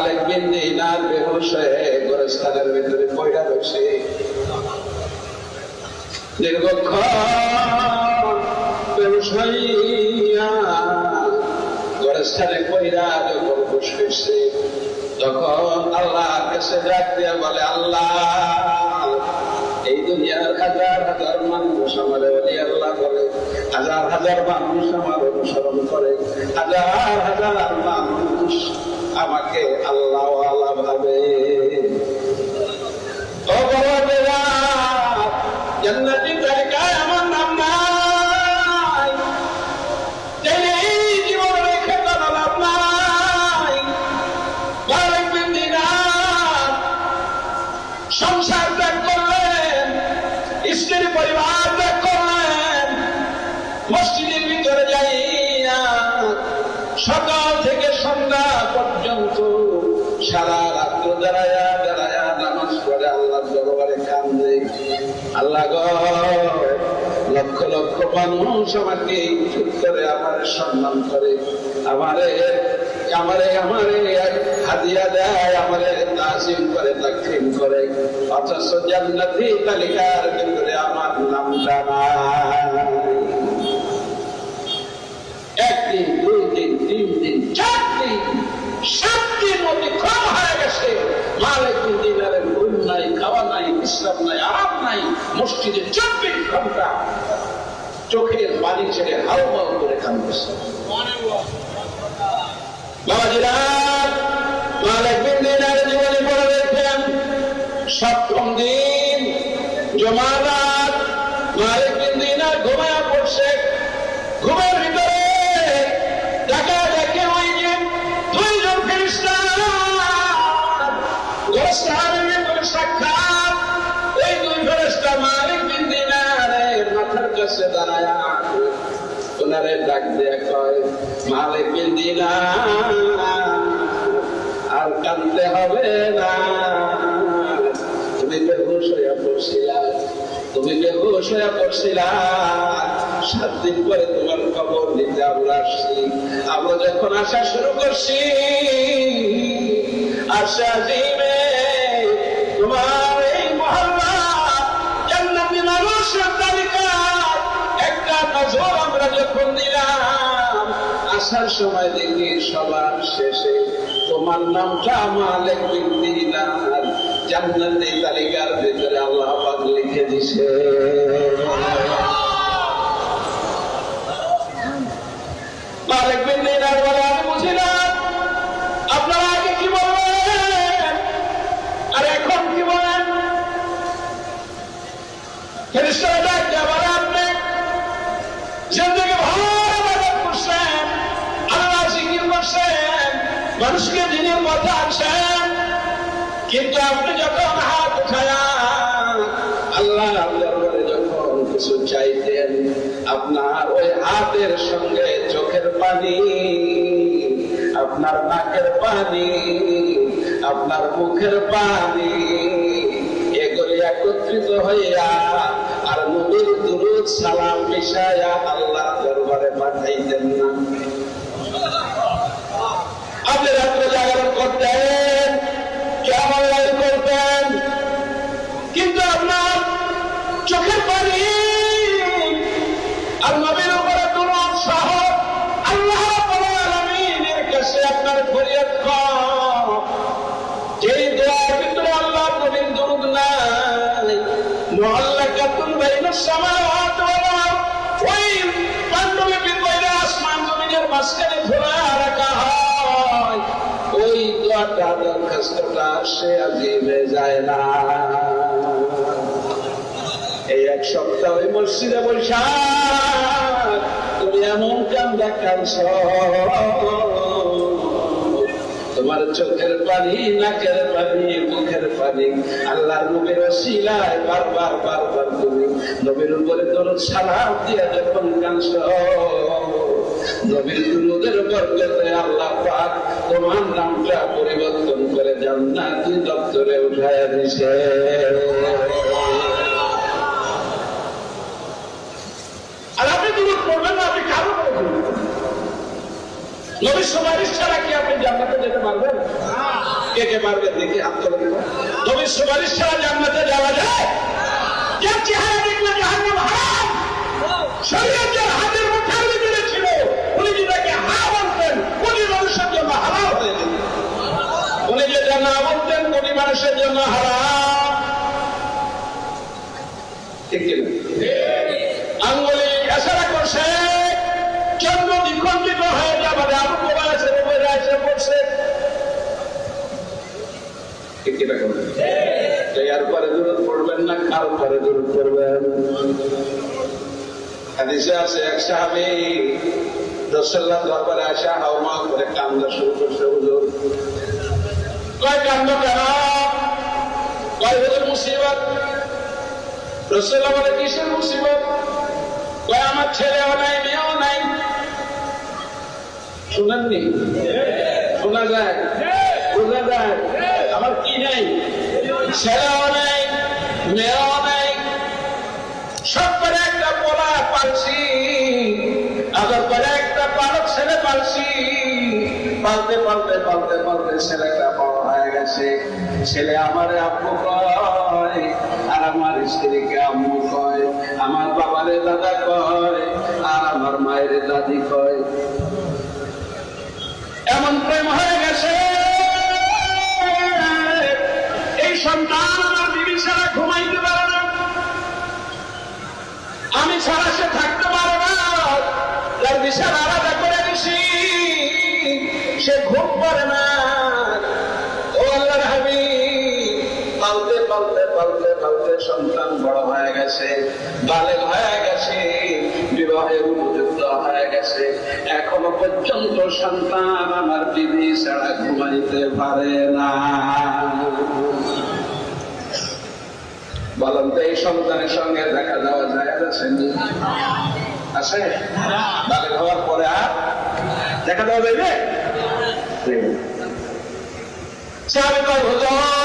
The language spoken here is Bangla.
মালিক বিন দিনার বেহুশ হয়ে গোরস্থানের ভিতরে পয়রা রয়েছে। দীর্ঘক্ষণ বেহুশ হইয়া গোরস্থানে পয়রা যখন বসেছে, তখন আল্লাহর কাছে ডাক দিয়া বলে, আল্লাহ, এই দুনিয়ার হাজার হাজার মানুষ আমার ওলি আল্লাহ বলে, হাজার হাজার মানুষ আমার অনুসরণ করে, হাজার হাজার মানুষ আমাকে আল্লাহ আল্লাহ ভাবে। ও বাবা, জান্নাতি তালিকায় আমার নাম নাই, এই জীবন রেখে কোনো লাভ নাই। মালিক বিন দিনার সংসার ত্যাগ করলেন, স্ত্রীর পরিবার ত্যাগ করলেন, মসজিদের ভিতরে যাইয়া সকাল থেকে সন্ধ্যা পর্যন্ত সারা রাত্র দাঁড়ায়া দাঁড়ায়া নামাজ পড়ে আল্লাহর দরবারে কান্দে। আল্লাহ গো, লক্ষ লক্ষ মানুষ আমাকে ইজ্জত করে, আমারে সম্মান করে, আমারে আমারে আমারে হাদিয়া দেয়, আমারে তাজিম করে, তাকরীম করে, অথচ জান্নাতি তালিকার ভিতরে আমার নামটা নাই। একদিন, দুই দিন, তিন দিন, 4 দিন, 7 দিন অতিক্রম হয়ে গেছে। মালিক বিন দিনারের ঘুম নাই, খাওয়া নাই, বিশ্রাম নাই, আরাম নাই। মসজিদে 24 ঘন্টা চোখের পানি ছেড়ে হাউমাউ করে কাঁদতেছে। বাবাজিরা, মালিক বিন দিনারের জীবনে পড়ে দেখেন, 7ম দিন জুমার রাত, মালিক বিন দিনার ঘুমায়া পড়ছে। ঘুমের ভিতরে দেখা দেখে ওই যে 2 জন ফেরেশতা গোরস্থানের ভিতরে সাক্ষাৎ। ওই 2 ফেরেশতা মালিক বিন দিনারের মাথার কাছে দাঁড়ায়া ওনারে ডাক দিয়ে কয়, মালিক বিন দিনার, আর কাঁদতে হবে না, তুমি বেহুশ হইয়া পড়ছিলা, তুমি বেহুশ হইয়া পড়ছিলা। 7 দিন পরে তোমার খবর নিতে আমরা আসছি। আমরা যখন আসা শুরু করছি, আশা জিমে তোমার এই মহল্লা জান্নাতি মানুষের তালিকায় একটা নজর আমরা যখন দিলাম, আসার সময় দেখি সবার শেষে তোমার নামটা মালিক বিন দিনার জান্নাতি তালিকার ভিতরে আল্লাহ পাক লিখে দিছে। মালিক বিন দিনার বলে, আমি বুঝি না আপনারা আগে কি বলবেন আর এখন কি বলেন। ফেরেশতারা ডাক দিয়ে বলে, আপনি জিন্দেগি ভালো ইবাদত করছেন, আল্লাহ জিকির করছেন, মানুষকে দিনের পথে আনছেন, কিন্তু আপনি যখন হাত উঠায়া আল্লাহ দরবারে যখন কিছু চাইতেন, আপনার ওই হাতের সঙ্গে চোখের পানি, আপনার নাকের পানি, আপনার মুখের পানি, এগুলি একত্রিত হইয়া আর নবীর দুরূদ সালাম মিশায়া আল্লাহ দরবারে পাঠাইতেন না। আপনি রাত্রে জাগরণ করতেন, কিয়ামত লাইল করতেন, কিন্তু আপনার চোখের পানি আর নবীর উপরে দুরূদ সহ আল্লাহ রাব্বুল আলামিনের কাছে আপনার ফরিয়াদ কর, যেই দোয়ার ভিতরে আল্লাহর নবীর দুরূদ নাই, মুআল্লাকাতুন বাইনাস সামাওয়াতি ওয়াল আরদ, ওই পাণ্ডুলিপি কইরা আসমান জমিনের মাঝখানে ঝোলা রাখা হয়, ওই দোয়াটা দরখাস্তটা সে আজিমে যায় না। এই 1 সপ্তাহ ওই মসজিদে বৈশা তুমি এমন কান্দা কাঁদছ, তোমার চোখের পানি, নাকের পানি, মুখের পানি আল্লাহর নবীর ওসিলায় বারবার বারবার তুমি নবীর উপরে দরুদ সালাম দিয়া যখন কাঁদছ, নবীর দুরূদের বরকতে আল্লাহ পাক তোমার নামটা পরিবর্তন করে জান্নাতি দপ্তরে উঠায়া দিছে। আর আপনি দুরূদ পড়বেন না, আপনি কারো নবীর সুপারিশ ছাড়া কি আপনি জান্নাতে যেতে পারবেন? কে কে পারবে দেখি হাত তোলে। তুমি সুপারিশ ছাড়া জান্নাতে যাওয়া যায়? যার চেহারা দেখলে জাহান্নাম হারাম। শরীয়ত যার হাতের মুঠার ভিতরে ছিল, উনি যেটাকে হা বলতেন কোটি মানুষের জন্য হারাম হয়ে যেত। উনি যেটা না বলতেন কোটি মানুষের জন্য হারাম। ঠিক কিনা? আঙ্গুলি এছাড়া করছে, চন্দ্র দ্বিখণ্ডিত হয়ে যাবে, আবু বকর আছে উপরে আছে পড়ছে। ঠিক কিনা? এর পরে দূরত পড়বেন না, কার পরে দূরত পড়বেন? হাদিসে আছে এক সাহাবী রাসূলুল্লাহ দরবারে আসা হাওমা করে কান্না শুরু করছে। হুজুর কয় কান্না কেন? কয় হুজুর মুসিবত। রাসূলুল্লাহ বলে কিসের মুসিবত? কয় আমার ছেলেও নাই মেয়েও নাই। শুনেননি? শোনা যায়, বোঝা যায়। আমার কি নাই? ছেলেও নাই মেয়েও নাই, সব করে একটা পোলা পালছি, আবার করে একটা পালক ছেলে পালছি। পালতে পালতে পালতে পালতে ছেলেটা বড় হয়ে গেছে। ছেলে আমারে আব্বু কয়, আর আমার স্ত্রীকে আম্মু কয়, আমার বাবারে দাদা কয়, আর আমার মায়ের দাদি কয়। এমন প্রেম হয়ে গেছে, এই সন্তান আমার বিবি ছাড়া ঘুমাইতে পারে না, আমি ছাড়া সে থাকতে পারে না। তার বিছানা আলাদা করে দিছি, সে ঘুম পারে না। ও আল্লাহর হাবিব, পালতে পালতে পালতে পালতে সন্তান বড় হয়ে গেছে, বালেগ হয়ে গেছে, বিবাহের উপযুক্ত হয়ে গেছে। এখনো পর্যন্ত সন্তান আমার বিবি ছাড়া ঘুমাইতে পারে না। বলেন তো এই সন্তানের সঙ্গে দেখা যাওয়া যায় আছে? আছে? বালেগ হওয়ার পরে আর দেখা দেওয়া যাবে? সাহাবী কয় হুজুর